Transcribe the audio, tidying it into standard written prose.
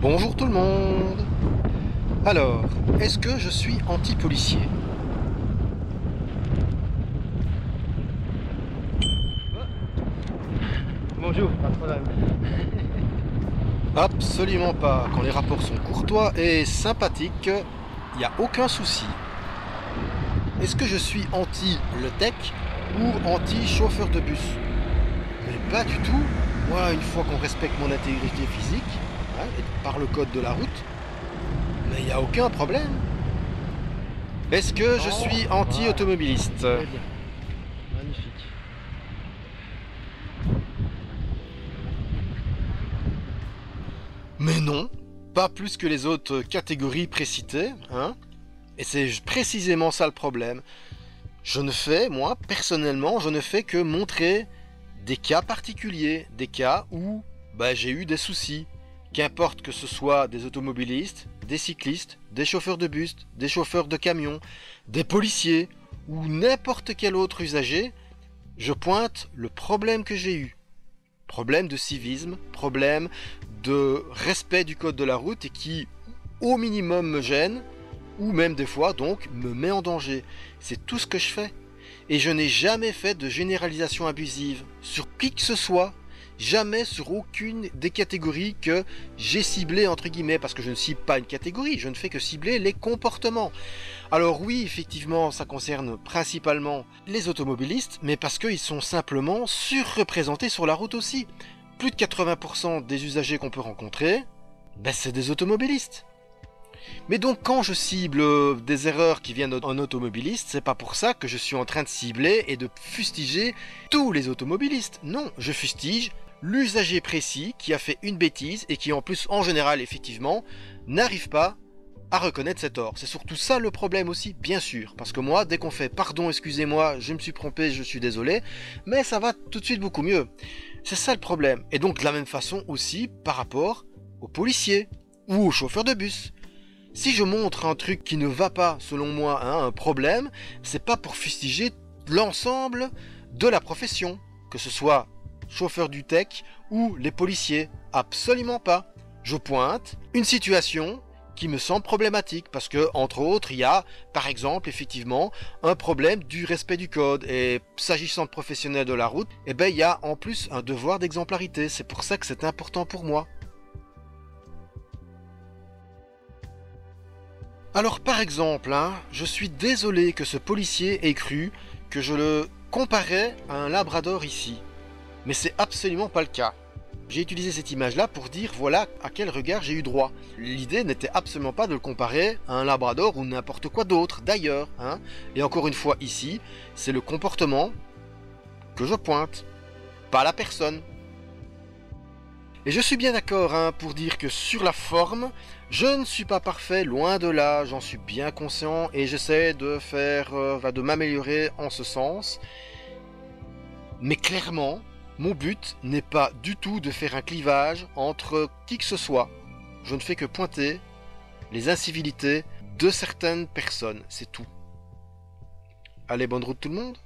Bonjour tout le monde. Alors, est-ce que je suis anti-policier? Bonjour, pas de problème. Absolument pas. Quand les rapports sont courtois et sympathiques, il n'y a aucun souci. Est-ce que je suis anti-le tech ou anti-chauffeur de bus? Mais pas du tout. Moi, une fois qu'on respecte mon intégrité physique, hein, et par le code de la route, mais il n'y a aucun problème. Est-ce que je suis anti-automobiliste? Très bien. Magnifique. Mais non, pas plus que les autres catégories précitées, hein. Et c'est précisément ça le problème. Je ne fais, moi, personnellement, je ne fais que montrer des cas particuliers, des cas où j'ai eu des soucis. Qu'importe que ce soit des automobilistes, des cyclistes, des chauffeurs de bus, des chauffeurs de camions, des policiers ou n'importe quel autre usager, je pointe le problème que j'ai eu. Problème de civisme, problème de respect du code de la route et qui, au minimum, me gêne, ou même des fois, donc, me met en danger. C'est tout ce que je fais. Et je n'ai jamais fait de généralisation abusive sur qui que ce soit, jamais sur aucune des catégories que j'ai ciblées, entre guillemets, parce que je ne cible pas une catégorie, je ne fais que cibler les comportements. Alors oui, effectivement, ça concerne principalement les automobilistes, mais parce qu'ils sont simplement surreprésentés sur la route aussi. Plus de 80% des usagers qu'on peut rencontrer, c'est des automobilistes. Mais donc quand je cible des erreurs qui viennent d'un automobiliste, c'est pas pour ça que je suis en train de cibler et de fustiger tous les automobilistes. Non, je fustige l'usager précis qui a fait une bêtise et qui en plus, en général, effectivement, n'arrive pas à reconnaître ses torts. C'est surtout ça le problème aussi, bien sûr. Parce que moi, dès qu'on fait pardon, excusez-moi, je me suis trompé, je suis désolé, mais ça va tout de suite beaucoup mieux. C'est ça le problème. Et donc de la même façon aussi par rapport aux policiers ou aux chauffeurs de bus. Si je montre un truc qui ne va pas, selon moi, un problème, c'est pas pour fustiger l'ensemble de la profession, que ce soit chauffeur du tech ou les policiers. Absolument pas. Je pointe une situation qui me semble problématique parce que, entre autres, il y a, par exemple, effectivement, un problème du respect du code. Et s'agissant de professionnels de la route, il y a en plus un devoir d'exemplarité. C'est pour ça que c'est important pour moi. Alors par exemple, je suis désolé que ce policier ait cru que je le comparais à un labrador ici. Mais c'est absolument pas le cas. J'ai utilisé cette image-là pour dire voilà à quel regard j'ai eu droit. L'idée n'était absolument pas de le comparer à un labrador ou n'importe quoi d'autre, d'ailleurs. Et encore une fois ici, c'est le comportement que je pointe, pas la personne. Et je suis bien d'accord pour dire que sur la forme, je ne suis pas parfait, loin de là, j'en suis bien conscient et j'essaie de faire, de m'améliorer en ce sens. Mais clairement, mon but n'est pas du tout de faire un clivage entre qui que ce soit. Je ne fais que pointer les incivilités de certaines personnes, c'est tout. Allez, bonne route tout le monde!